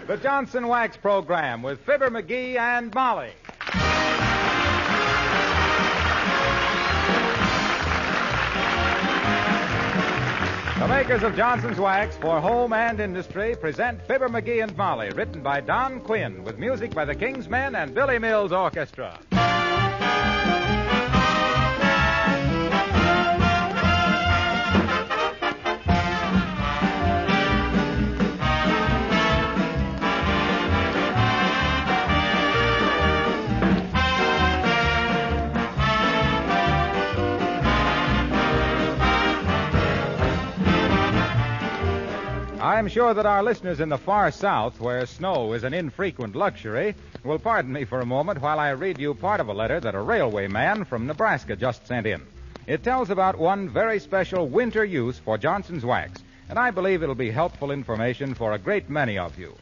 The Johnson Wax Program with Fibber McGee and Molly. The makers of Johnson's Wax for home and industry present Fibber McGee and Molly, written by Don Quinn, with music by the King's Men and Billy Mills Orchestra. I'm sure that our listeners in the far South, where snow is an infrequent luxury, will pardon me for a moment while I read you part of a letter that a railway man from Nebraska just sent in. It tells about one very special winter use for Johnson's Wax, and I believe it'll be helpful information for a great many of you.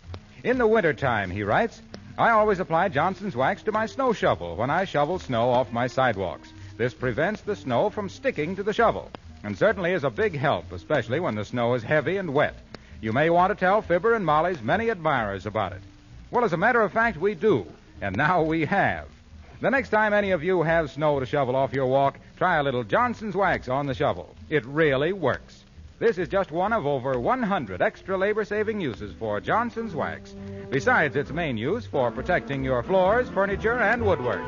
In the wintertime, he writes, I always apply Johnson's Wax to my snow shovel when I shovel snow off my sidewalks. This prevents the snow from sticking to the shovel, and certainly is a big help, especially when the snow is heavy and wet. You may want to tell Fibber and Molly's many admirers about it. Well, as a matter of fact, we do, and now we have. The next time any of you have snow to shovel off your walk, try a little Johnson's Wax on the shovel. It really works. This is just one of over 100 extra labor-saving uses for Johnson's Wax, besides its main use for protecting your floors, furniture, and woodwork.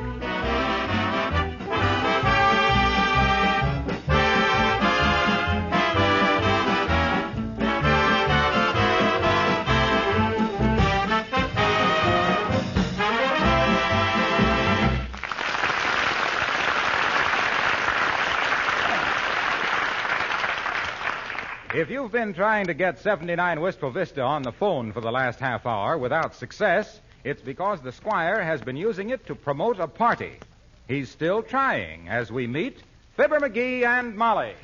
If you've been trying to get 79 Wistful Vista on the phone for the last half hour without success, it's because the Squire has been using it to promote a party. He's still trying as we meet Fibber McGee and Molly.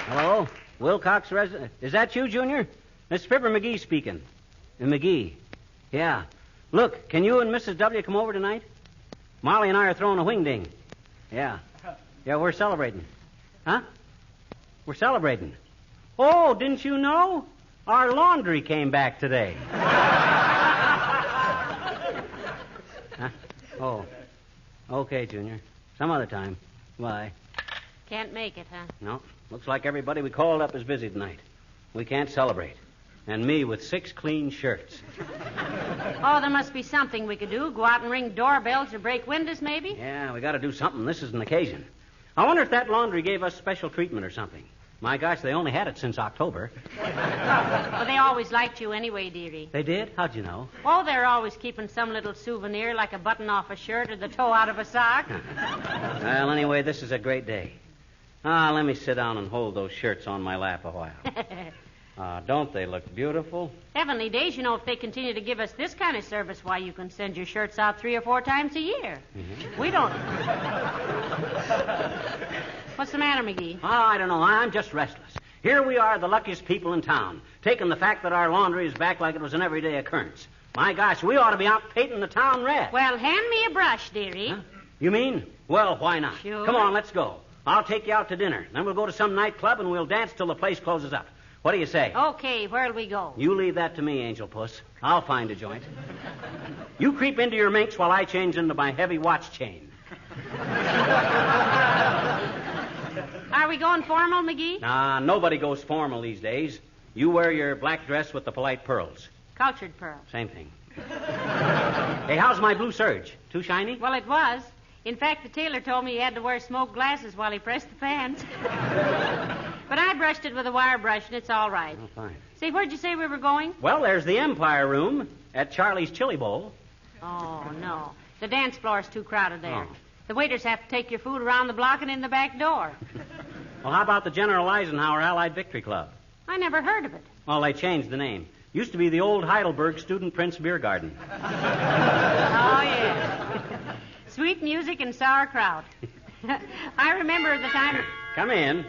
Hello? Wilcox resident. Is that you, Junior? It's Fibber McGee speaking. McGee. Yeah. Look, can you and Mrs. W. come over tonight? Molly and I are throwing a wingding. Yeah. Yeah, we're celebrating. Huh? We're celebrating. Oh, didn't you know? Our laundry came back today. Huh? Oh. Okay, Junior. Some other time. Bye. Can't make it, huh? No. Looks like everybody we called up is busy tonight. We can't celebrate. And me with 6 clean shirts. Oh, there must be something we could do. Go out and ring doorbells or break windows, maybe? Yeah, we got to do something. This is an occasion. I wonder if that laundry gave us special treatment or something. My gosh, they only had it since October. Well, they always liked you anyway, dearie. They did? How'd you know? Oh, they're always keeping some little souvenir like a button off a shirt or the toe out of a sock. Well, anyway, this is a great day. Let me sit down and hold those shirts on my lap a while. Don't they look beautiful? Heavenly days, you know, if they continue to give us this kind of service, why, you can send your shirts out 3 or 4 times a year. Mm-hmm. We don't. What's the matter, McGee? Oh, I don't know. I'm just restless. Here we are, the luckiest people in town, taking the fact that our laundry is back like it was an everyday occurrence. My gosh, we ought to be out painting the town red. Well, hand me a brush, dearie. Huh? You mean? Well, why not? Sure. Come on, let's go. I'll take you out to dinner. Then we'll go to some nightclub and we'll dance till the place closes up. What do you say? Okay, where'll we go? You leave that to me, Angel Puss. I'll find a joint. You creep into your minx while I change into my heavy watch chain. Are we going formal, McGee? Nah, nobody goes formal these days. You wear your black dress with the polite pearls. Cultured pearls. Same thing. Hey, how's my blue serge? Too shiny? Well, it was. In fact, the tailor told me he had to wear smoked glasses while he pressed the pants. But I brushed it with a wire brush, and it's all right. Oh, fine. Say, where'd you say we were going? Well, there's the Empire Room at Charlie's Chili Bowl. Oh, no. The dance floor's too crowded there. Oh. The waiters have to take your food around the block and in the back door. Well, how about the General Eisenhower Allied Victory Club? I never heard of it. Well, they changed the name. Used to be the old Heidelberg Student Prince Beer Garden. Oh, yeah. Sweet music and sauerkraut. I remember the time... Come in.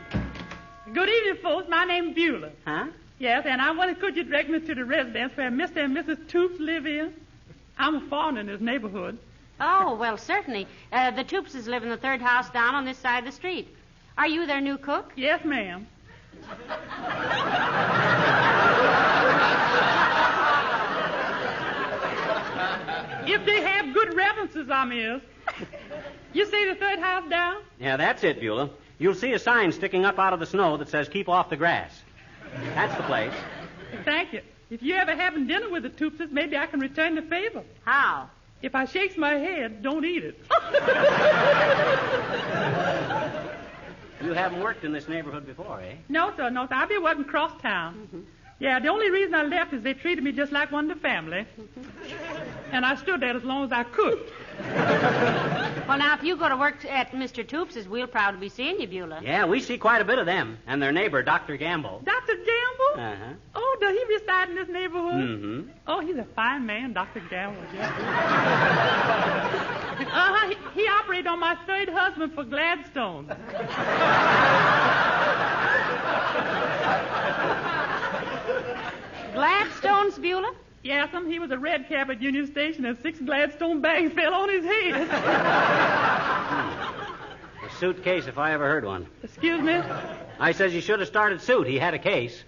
Good evening, folks. My name's Beulah. Huh? Yes, and I wonder, could you direct me to the residence where Mr. and Mrs. Toops live in? I'm a foreigner in this neighborhood. Oh, well, certainly. The Toopses live in the 3rd house down on this side of the street. Are you their new cook? Yes, ma'am. If they have good references, amuse. You say the third house down? Yeah, that's it, Beulah. You'll see a sign sticking up out of the snow that says, keep off the grass. That's the place. Thank you. If you ever having dinner with the Toopses, maybe I can return the favor. How? If I shakes my head, don't eat it. You haven't worked in this neighborhood before, eh? No, sir. I've been working cross town. Mm-hmm. Yeah, the only reason I left is they treated me just like one of the family. And I stood there as long as I could. Well, now, if you go to work at Mr. Toops's, we'll proud to be seeing you, Beulah. Yeah, we see quite a bit of them. And their neighbor, Dr. Gamble. Dr. Gamble? Uh-huh. Oh, does he reside in this neighborhood? Mm-hmm. Oh, he's a fine man, Dr. Gamble. Yeah. He operated on my third husband for Gladstone. Gladstone's, Beulah? Yes, he was a red cap at Union Station and 6 Gladstone bags fell on his head. A suitcase, if I ever heard one. Excuse me? I says he should have started suit. He had a case.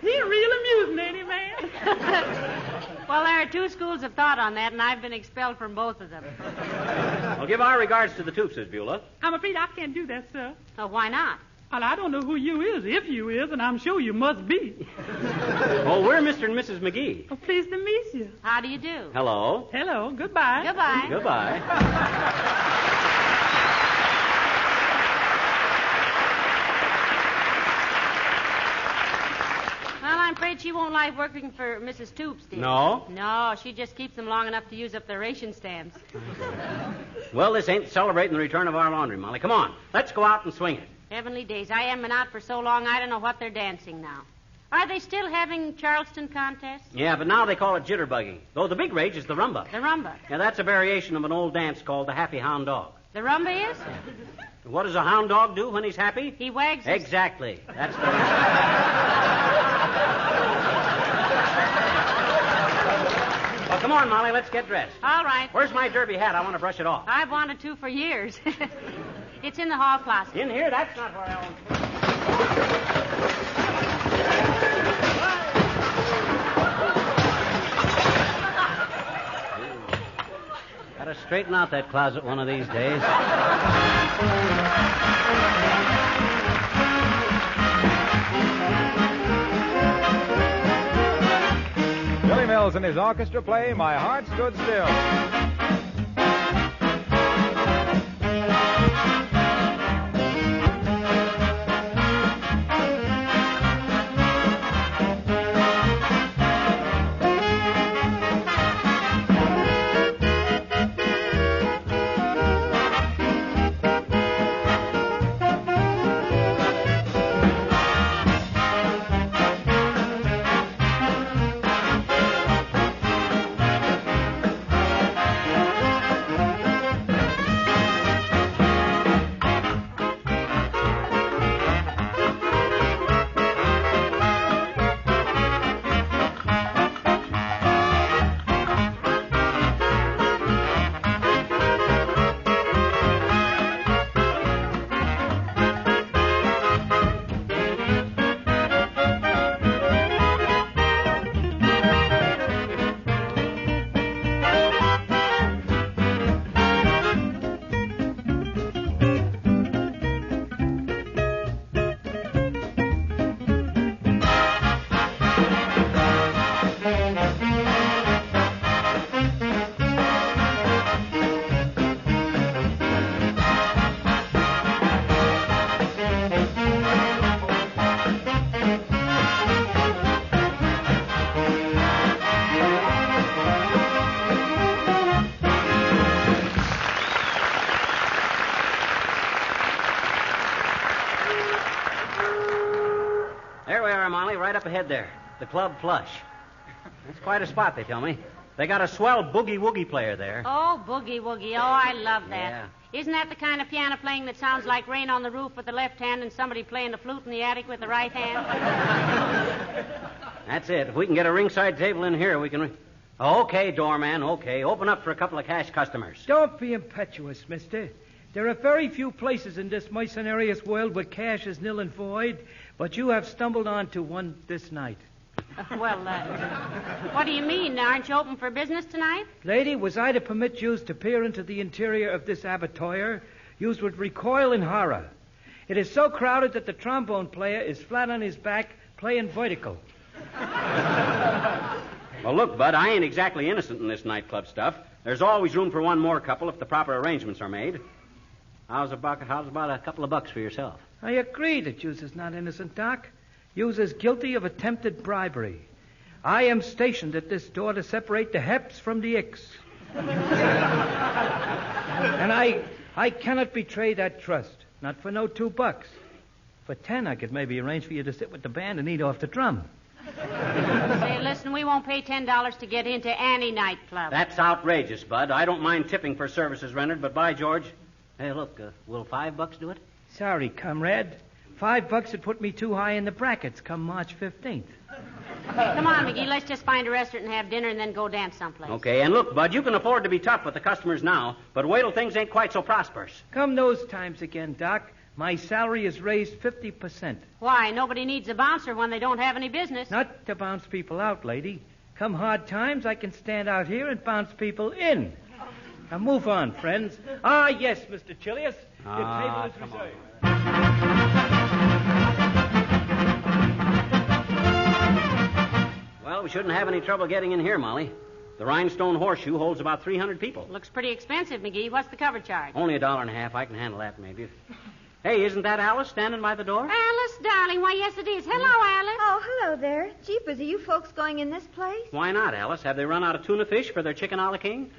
He's real amusing, ain't he, man? Well, there are 2 schools of thought on that, and I've been expelled from both of them. Well, give our regards to the Toopses, Beulah. I'm afraid I can't do that, sir. Oh, why not? Well, I don't know who you is, if you is, and I'm sure you must be. Oh, we're Mr. and Mrs. McGee. Oh, pleased to meet you. How do you do? Hello. Hello. Goodbye. Goodbye. Goodbye. Well, I'm afraid she won't like working for Mrs. Toops, dear. No? No, she just keeps them long enough to use up their ration stamps. Well, this ain't celebrating the return of our laundry, Molly. Come on. Let's go out and swing it. Heavenly days. I haven't been out for so long, I don't know what they're dancing now. Are they still having Charleston contests? Yeah, but now they call it jitterbugging. Though the big rage is the rumba. The rumba. Yeah, that's a variation of an old dance called the happy hound dog. The rumba is? What does a hound dog do when he's happy? He wags his... Exactly. That's the... Well, come on, Molly. Let's get dressed. All right. Where's my derby hat? I want to brush it off. I've wanted to for years. It's in the hall closet. In here? That's not where I want to... Gotta straighten out that closet one of these days. Billy Mills and his orchestra play My Heart Stood Still. Right up ahead there. The Club Flush. That's quite a spot, they tell me. They got a swell boogie-woogie player there. Oh, boogie-woogie. Oh, I love that. Yeah. Isn't that the kind of piano playing that sounds like rain on the roof with the left hand and somebody playing the flute in the attic with the right hand? That's it. If we can get a ringside table in here, we can... Okay, doorman, okay. Open up for a couple of cash customers. Don't be impetuous, mister. There are very few places in this mercenarious world where cash is nil and void, but you have stumbled onto one this night. What do you mean? Aren't you open for business tonight? Lady, was I to permit yous to peer into the interior of this abattoir, yous would recoil in horror. It is so crowded that the trombone player is flat on his back playing vertical. Well, look, Bud, I ain't exactly innocent in this nightclub stuff. There's always room for one more couple if the proper arrangements are made. How's about a couple of bucks for yourself? I agree that yous is not innocent, Doc. Yous is guilty of attempted bribery. I am stationed at this door to separate the heps from the icks. And I cannot betray that trust. Not for no $2. For 10, I could maybe arrange for you to sit with the band and eat off the drum. Say, listen, we won't pay $10 to get into any nightclub. That's outrageous, Bud. I don't mind tipping for services rendered, but by George... Hey, look, will $5 do it? Sorry, comrade. $5 would put me too high in the brackets come March 15th. Come on, McGee, let's just find a restaurant and have dinner and then go dance someplace. Okay, and look, Bud, you can afford to be tough with the customers now, but wait till things ain't quite so prosperous. Come those times again, Doc. My salary is raised 50%. Why? Nobody needs a bouncer when they don't have any business. Not to bounce people out, lady. Come hard times, I can stand out here and bounce people in. Now move on, friends. Ah, yes, Mr. Chilius. Your table is reserved. Well, we shouldn't have any trouble getting in here, Molly. The Rhinestone Horseshoe holds about 300 people. Looks pretty expensive, McGee. What's the cover charge? Only $1.50. I can handle that, maybe. Hey, isn't that Alice standing by the door? Alice, darling. Why, yes, it is. Hello, Alice. Oh, hello there. Jeepers, are you folks going in this place? Why not, Alice? Have they run out of tuna fish for their chicken a la king?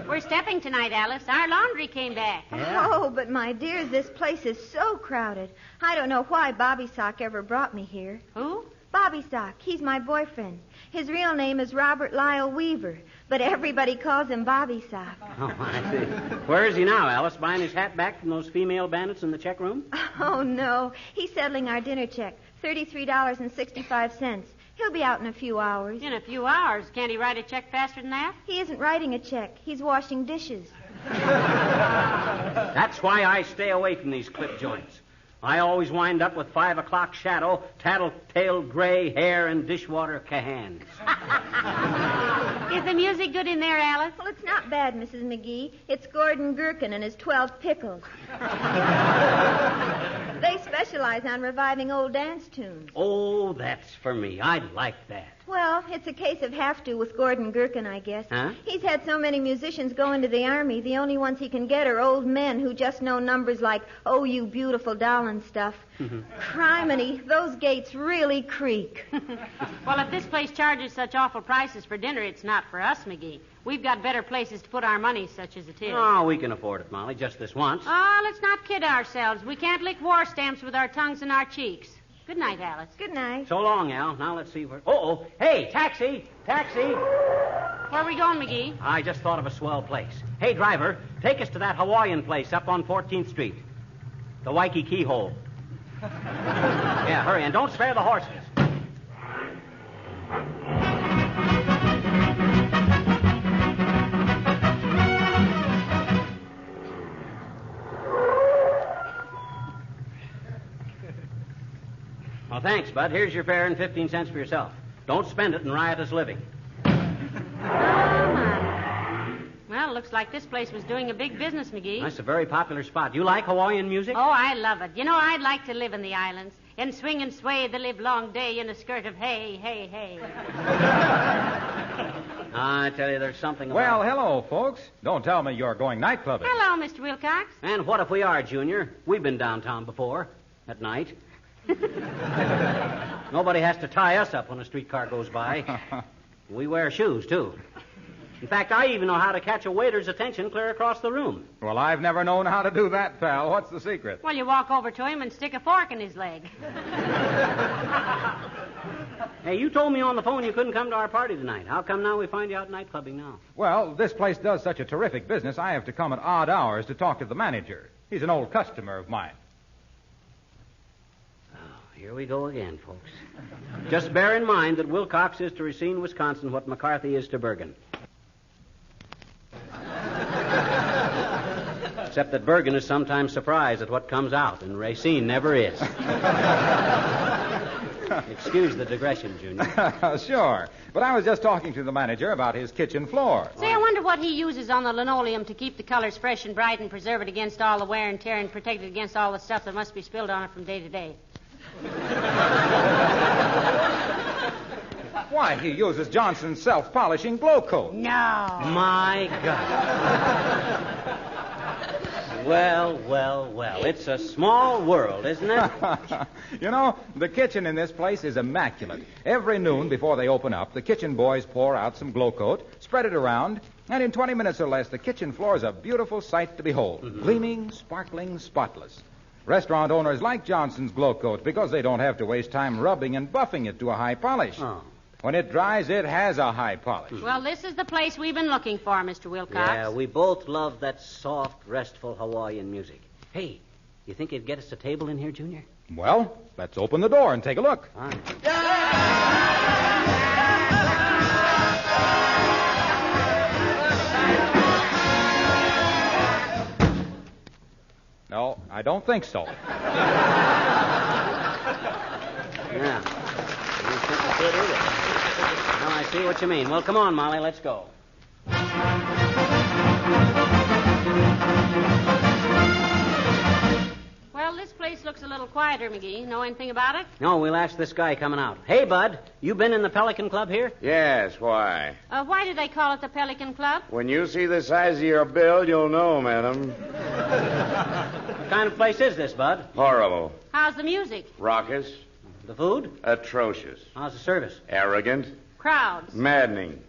We're stepping tonight, Alice. Our laundry came back. Yeah. Oh, but my dears, this place is so crowded. I don't know why Bobby Sock ever brought me here. Who? Bobby Sock. He's my boyfriend. His real name is Robert Lyle Weaver, but everybody calls him Bobby Sock. Oh, I see. Where is he now, Alice? Buying his hat back from those female bandits in the check room? Oh, no. He's settling our dinner check, $33.65. He'll be out in a few hours. In a few hours. Can't he write a check faster than that? He isn't writing a check. He's washing dishes. That's why I stay away from these clip joints. I always wind up with 5 o'clock shadow, tattletale gray hair, and dishwater cahans. Is the music good in there, Alice? Well, it's not bad, Mrs. McGee. It's Gordon Gherkin and his 12 pickles. They specialize on reviving old dance tunes. Oh, that's for me. I like that. Well, it's a case of have to with Gordon Gherkin, I guess. Huh? He's had so many musicians go into the Army, the only ones he can get are old men who just know numbers like, oh, you beautiful doll and stuff. Criminy, those gates really creak. Well, if this place charges such awful prices for dinner, it's not for us, McGee. We've got better places to put our money, such as it is. Oh, we can afford it, Molly, just this once. Oh, let's not kid ourselves. We can't lick war stamps with our tongues in our cheeks. Good night, Alice. Good night. So long, Al. Now let's see where... Uh-oh. Hey, taxi! Taxi! Where are we going, McGee? I just thought of a swell place. Hey, driver, take us to that Hawaiian place up on 14th Street. The Waikiki Keyhole. Yeah, hurry, and don't spare the horses. Well, thanks, Bud. Here's your fare and 15 cents for yourself. Don't spend it in riotous living. Oh, my. Well, looks like this place was doing a big business, McGee. That's a very popular spot. You like Hawaiian music? Oh, I love it. You know, I'd like to live in the islands and swing and sway the livelong day in a skirt of hay, hay, hay. I tell you, there's something about... Well, hello, folks. Don't tell me you're going night clubbing. Hello, Mr. Wilcox. And what if we are, Junior? We've been downtown before, at night. Nobody has to tie us up when a streetcar goes by. We wear shoes, too. In fact, I even know how to catch a waiter's attention clear across the room. Well, I've never known how to do that, pal. What's the secret? Well, you walk over to him and stick a fork in his leg. Hey, you told me on the phone you couldn't come to our party tonight. How come now we find you out night clubbing now? Well, this place does such a terrific business, I have to come at odd hours to talk to the manager. He's an old customer of mine. Here we go again, folks. Just bear in mind that Wilcox is to Racine, Wisconsin, what McCarthy is to Bergen. Except that Bergen is sometimes surprised at what comes out, and Racine never is. Excuse the digression, Junior. Sure. But I was just talking to the manager about his kitchen floor. Say, I wonder what he uses on the linoleum to keep the colors fresh and bright and preserve it against all the wear and tear and protect it against all the stuff that must be spilled on it from day to day. Why, he uses Johnson's self-polishing glow coat. No. My God. Well. It's a small world, isn't it? You know, the kitchen in this place is immaculate. Every noon before they open up, the kitchen boys pour out some glow coat, spread it around, and in 20 minutes or less, the kitchen floor is a beautiful sight to behold. Mm-hmm. Gleaming, sparkling, spotless. Restaurant owners like Johnson's glow coat because they don't have to waste time rubbing and buffing it to a high polish. Oh. When it dries, it has a high polish. Well, this is the place we've been looking for, Mr. Wilcox. Yeah, we both love that soft, restful Hawaiian music. Hey, you think you'd get us a table in here, Junior? Well, let's open the door and take a look. Fine. No, I don't think so. Yeah. I don't think it could either. Well, I see what you mean. Well, come on, Molly, let's go. Well, this place looks a little quieter, McGee. Know anything about it? No, we'll ask this guy coming out. Hey, Bud, you been in the Pelican Club here? Yes, why? Why do they call it the Pelican Club? When you see the size of your bill, you'll know, madam. What kind of place is this, Bud? Horrible. How's the music? Raucous. The food? Atrocious. How's the service? Arrogant. Crowds. Maddening.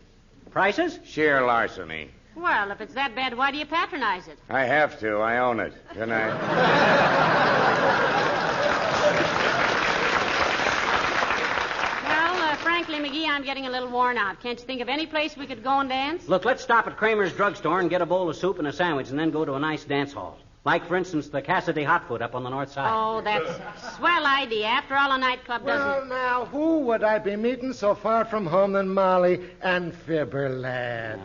Prices? Sheer larceny. Well, if it's that bad, why do you patronize it? I have to. I own it. Good night. Well, frankly, McGee, I'm getting a little worn out. Can't you think of any place we could go and dance? Look, let's stop at Kramer's drugstore and get a bowl of soup and a sandwich and then go to a nice dance hall. Like, for instance, the Cassidy Hotfoot up on the north side. Oh, that's a swell idea. After all, a nightclub doesn't... Well, now, who would I be meeting so far from home than Molly and Fibber, lad?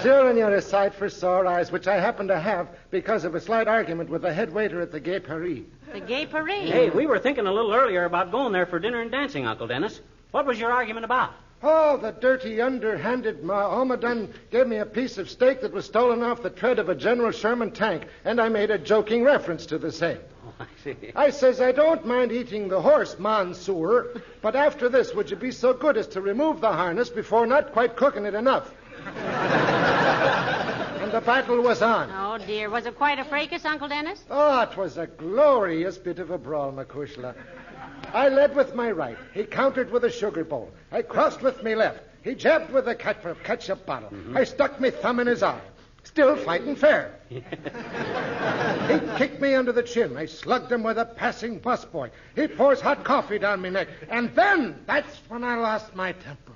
Sure, and you're a sight for sore eyes, which I happen to have because of a slight argument with the head waiter at the Gay Paris. The Gay Paris? Hey, we were thinking a little earlier about going there for dinner and dancing, Uncle Dennis. What was your argument about? Oh, the dirty, underhanded Mahommedan gave me a piece of steak that was stolen off the tread of a General Sherman tank, and I made a joking reference to the same. Oh, I see. I says, I don't mind eating the horse, Mansoor, but after this, would you be so good as to remove the harness before not quite cooking it enough? And the battle was on. Oh, dear. Was it quite a fracas, Uncle Dennis? Oh, it was a glorious bit of a brawl, Macushla. I led with my right. He countered with a sugar bowl. I crossed with me left. He jabbed with a ketchup bottle. Mm-hmm. I stuck me thumb in his eye. Still fighting fair. He kicked me under the chin. I slugged him with a passing busboy. He pours hot coffee down my neck. And then, that's when I lost my temper.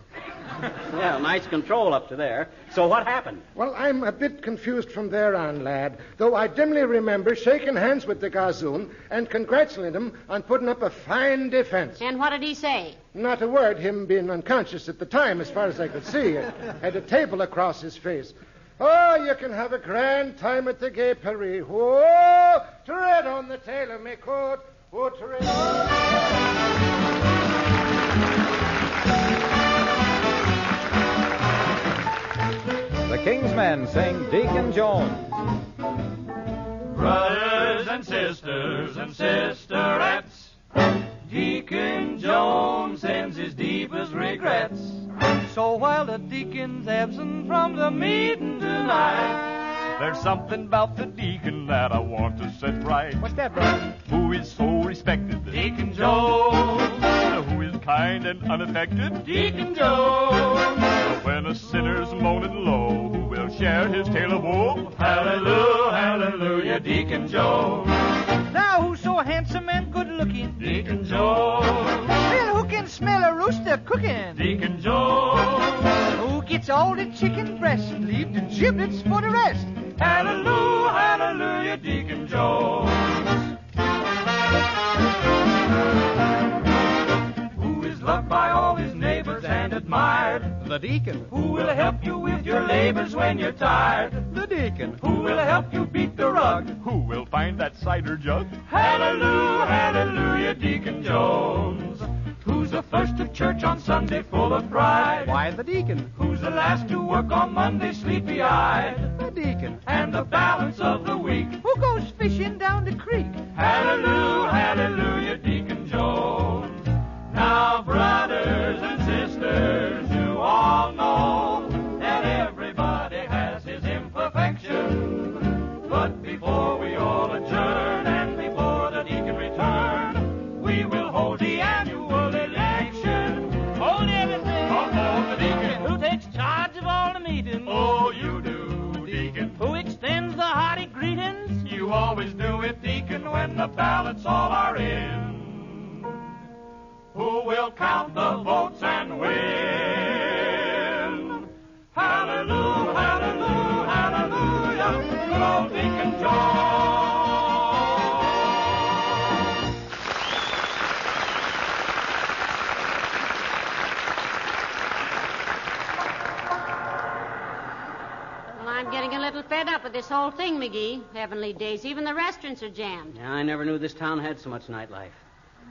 Well, nice control up to there. So what happened? Well, I'm a bit confused from there on, lad, though I dimly remember shaking hands with the Gazoon and congratulating him on putting up a fine defense. And what did he say? Not a word, him being unconscious at the time, as far as I could see. Had a table across his face. Oh, you can have a grand time at the Gay Paris. Whoa, tread on the tail of me coat. Whoa, tread on... The King's Men sing Deacon Jones. Brothers and sisterettes, Deacon Jones sends his deepest regrets. So while the deacon's absent from the meeting tonight, there's something about the deacon that I want to set right. What's that, brother? Who is so respected? Deacon Jones. Who is kind and unaffected? Deacon Jones. When a sinner's moaning low, who will share his tale of woe? Hallelujah, hallelujah, Deacon Jones. Now who's so handsome and good-looking? Deacon Jones. Well, who can smell a rooster cooking? Deacon Jones. Who gets all the chicken breasts and leave the giblets for the rest? Hallelujah, hallelujah, Deacon Jones. The deacon. Who will help you with your labors when you're tired? The deacon. Who will help you beat the rug? Who will find that cider jug? Hallelujah, hallelujah, Deacon Jones. Who's the first to church on Sunday full of pride? Why, the deacon. Who's the last to work on Monday sleepy-eyed? The deacon. And the balance of the week. Who goes fishing down the creek? Hallelujah, hallelujah, Deacon Jones. Now, brothers and sisters, you all know that everybody has his imperfection. But before we all adjourn and before the deacon return, we will hold the annual election. Hold everything. Hold the deacon. Who takes charge of all the meetings? Oh, you do, Deacon. Who extends the hearty greetings? You always do it, Deacon, when the ballots all are in. Who will count the votes and win? Hallelujah, hallelujah, hallelujah, good old Deacon Jones. Well, I'm getting a little fed up with this whole thing, McGee. Heavenly days, even the restaurants are jammed. Yeah, I never knew this town had so much nightlife.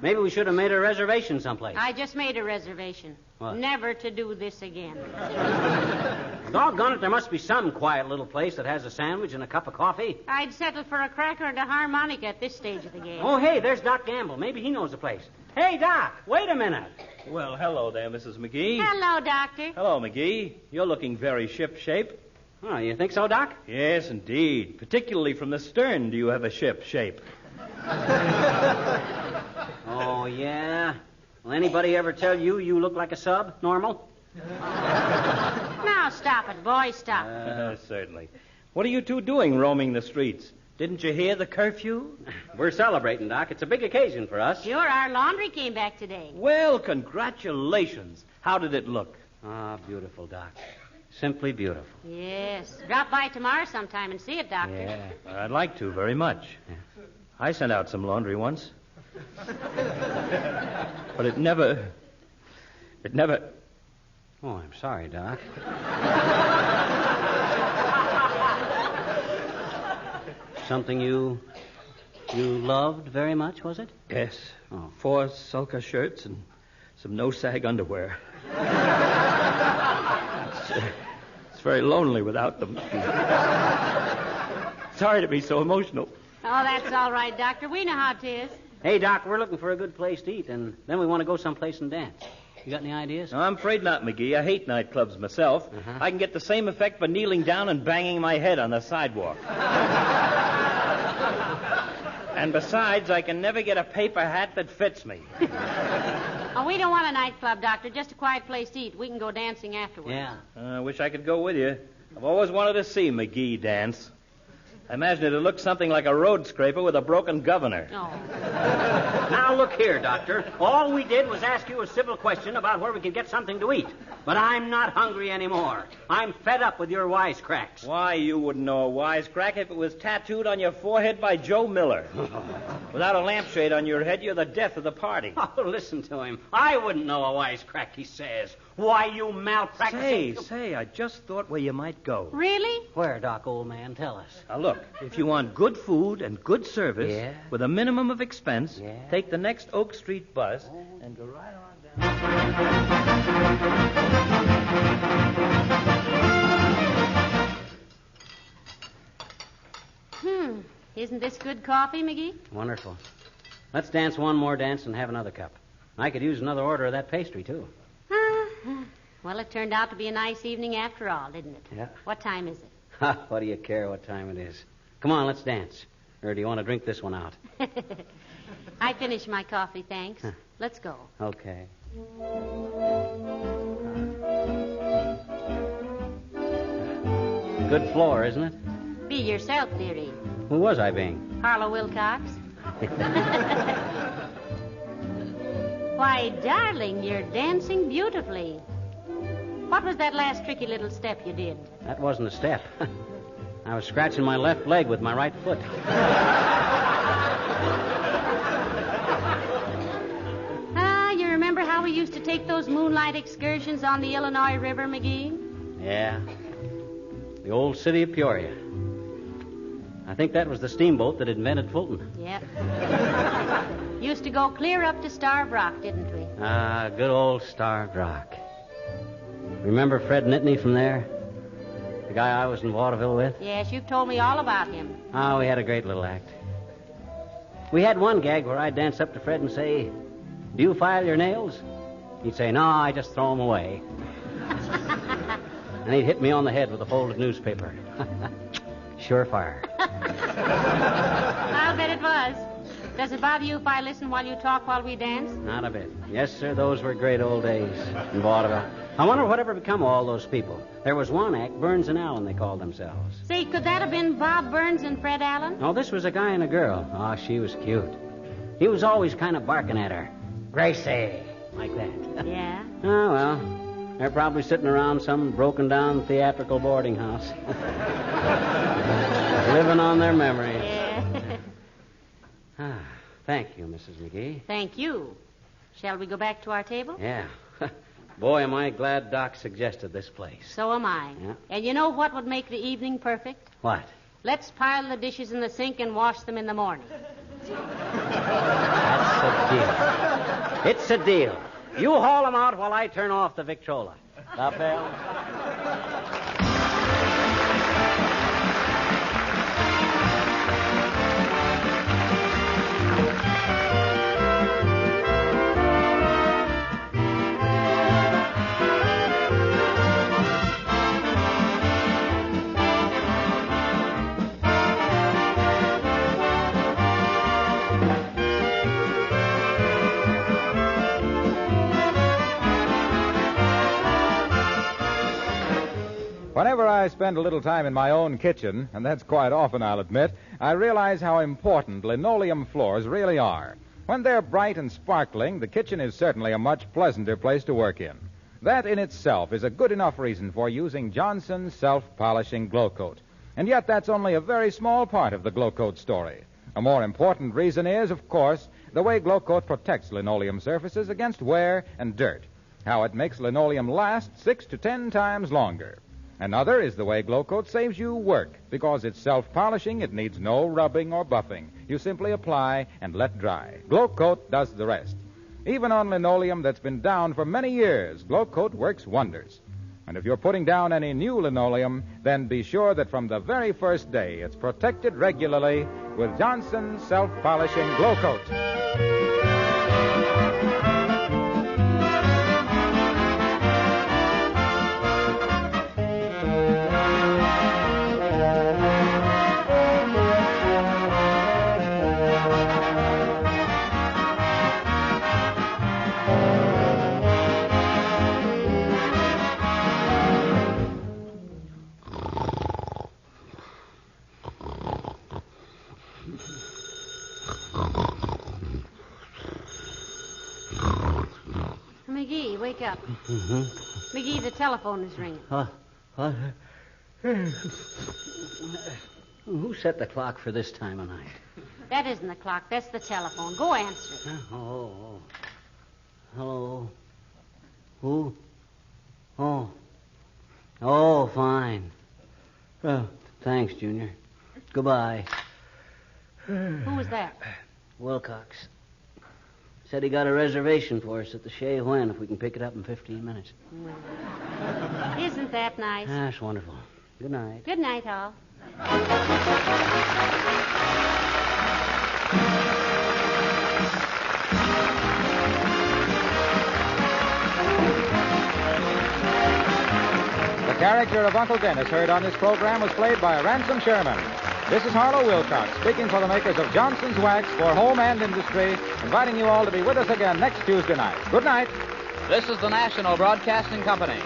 Maybe we should have made a reservation someplace. I just made a reservation. What? Never to do this again. Doggone it, there must be some quiet little place that has a sandwich and a cup of coffee. I'd settle for a cracker and a harmonica at this stage of the game. Oh, hey, there's Doc Gamble. Maybe he knows a place. Hey, Doc, wait a minute. Well, hello there, Mrs. McGee. Hello, Doctor. Hello, McGee. You're looking very ship-shape. Oh, you think so, Doc? Yes, indeed. Particularly from the stern do you have a ship shape. Oh, yeah? Will anybody ever tell you you look like a sub, normal? Now, stop it, boys, stop. Certainly. What are you two doing roaming the streets? Didn't you hear the curfew? We're celebrating, Doc. It's a big occasion for us. Sure, our laundry came back today. Well, congratulations. How did it look? Ah, beautiful, Doc. Simply beautiful. Yes. Drop by tomorrow sometime and see it, Doctor. Yeah. I'd like to very much. Yeah. I sent out some laundry once. But it never... Oh, I'm sorry, Doc. Something you loved very much, was it? Yes. Oh. 4 sulka shirts and some no-sag underwear. It's very lonely without them. Sorry to be so emotional. Oh, that's all right, Doctor. We know how it is. Hey, Doc, we're looking for a good place to eat, and then we want to go someplace and dance. You got any ideas? No, I'm afraid not, McGee. I hate nightclubs myself. Uh-huh. I can get the same effect by kneeling down and banging my head on the sidewalk. And besides, I can never get a paper hat that fits me. Oh, we don't want a nightclub, Doctor. Just a quiet place to eat. We can go dancing afterwards. Yeah. I wish I could go with you. I've always wanted to see McGee dance. I imagine it'd look something like a road scraper with a broken governor. Oh. Now, look here, Doctor. All we did was ask you a civil question about where we could get something to eat. But I'm not hungry anymore. I'm fed up with your wisecracks. Why, you wouldn't know a wisecrack if it was tattooed on your forehead by Joe Miller. Without a lampshade on your head, you're the death of the party. Oh, listen to him. I wouldn't know a wisecrack, he says. Why, you malpracticing... Say, I just thought where you might go. Really? Where, Doc, old man? Tell us. Now, look, if you want good food and good service Yeah. with a minimum of expense, Yeah. take the next Oak Street bus and go right on down. Isn't this good coffee, McGee? Wonderful. Let's dance one more dance and have another cup. I could use another order of that pastry, too. Well, it turned out to be a nice evening after all, didn't it? Yeah. What time is it? What do you care what time it is? Come on, let's dance. Or do you want to drink this one out? I finished my coffee, thanks. Let's go. Okay. Good floor, isn't it? Be yourself, dearie. Who was I being? Harlow Wilcox. Why, darling, you're dancing beautifully. What was that last tricky little step you did? That wasn't a step. I was scratching my left leg with my right foot. You remember how we used to take those moonlight excursions on the Illinois River, McGee? Yeah. The old city of Peoria. I think that was the steamboat that invented Fulton. Yep. Used to go clear up to Starved Rock, didn't we? Ah, good old Starved Rock. Remember Fred Nittany from there? The guy I was in vaudeville with? Yes, you've told me all about him. Oh, we had a great little act. We had one gag where I'd dance up to Fred and say, "Do you file your nails?" He'd say, "No, I just throw them away." And he'd hit me on the head with a folded newspaper. Surefire. I'll bet it was. Does it bother you if I listen while you talk while we dance? Not a bit. Yes, sir, those were great old days in vaudeville. I wonder whatever become of all those people. There was one act, Burns and Allen, they called themselves. Say, could that have been Bob Burns and Fred Allen? No, this was a guy and a girl. Oh, she was cute. He was always kind of barking at her. "Gracie," like that. Yeah? Oh, well, they're probably sitting around some broken-down theatrical boarding house. Living on their memories. Yeah. Thank you, Mrs. McGee. Thank you. Shall we go back to our table? Yeah. Boy, am I glad Doc suggested this place. So am I. Yeah. And you know what would make the evening perfect? What? Let's pile the dishes in the sink and wash them in the morning. That's a deal. It's a deal. You haul them out while I turn off the Victrola. Lapel? Whenever I spend a little time in my own kitchen, and that's quite often, I'll admit, I realize how important linoleum floors really are. When they're bright and sparkling, the kitchen is certainly a much pleasanter place to work in. That in itself is a good enough reason for using Johnson's self-polishing Glow Coat. And yet that's only a very small part of the Glow Coat story. A more important reason is, of course, the way Glow Coat protects linoleum surfaces against wear and dirt. How it makes linoleum last 6 to 10 times longer. Another is the way Glow Coat saves you work. Because it's self-polishing, it needs no rubbing or buffing. You simply apply and let dry. Glow Coat does the rest. Even on linoleum that's been down for many years, Glow Coat works wonders. And if you're putting down any new linoleum, then be sure that from the very first day it's protected regularly with Johnson's self-polishing Glow Coat. McGee, wake up. Mm-hmm. McGee, the telephone is ringing. Who set the clock for this time of night? That isn't the clock. That's the telephone. Go answer it. Oh. Hello. Who? Oh, fine. Thanks, Junior. Goodbye. Who was that? Wilcox. Said he got a reservation for us at the Chez When if we can pick it up in 15 minutes. Well, isn't that nice? That's wonderful. Good night. Good night, all. The character of Uncle Dennis heard on this program was played by Ransom Sherman. This is Harlow Wilcox, speaking for the makers of Johnson's Wax for Home and Industry, inviting you all to be with us again next Tuesday night. Good night. This is the National Broadcasting Company.